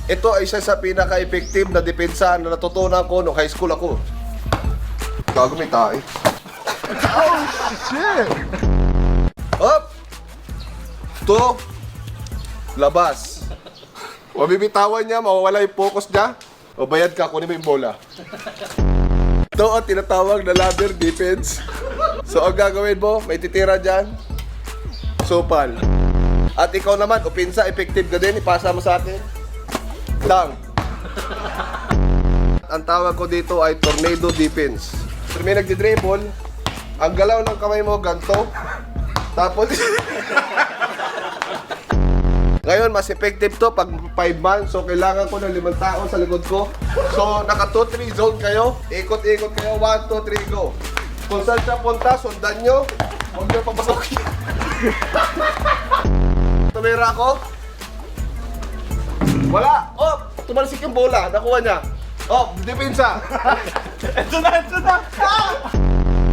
Ito ay isa sa pinaka-effective na depensa na natutunan ko nung high school ako. Gago may tae. Oh, shit! Up! To. Labas. Mabibitawan niya, mawawala yung focus niya. O bayad ka, kunin mo yung bola. Ito ang tinatawag na ladder defense. So ang gagawin mo, may titira dyan. Supal. At ikaw naman, opinsa, effective ka din, ipasa mo sa akin. Lang. Ang tawag ko dito ay tornado defense. So may nagdi-dribble, ang galaw ng kamay mo ganto. Tapos ngayon mas effective to pag 5 man. So kailangan ko ng 5 tao sa likod ko. So naka 2-3 zone kayo. Ikot-ikot kayo. 1, 2, 3, go. Kung saan siya punta, sundan nyo. Huwag nyo papasokin. Tumira ako. Wala. Oh, tumalsik yung bola. Nakuha niya. Oh, depensa. Ito na! Ah!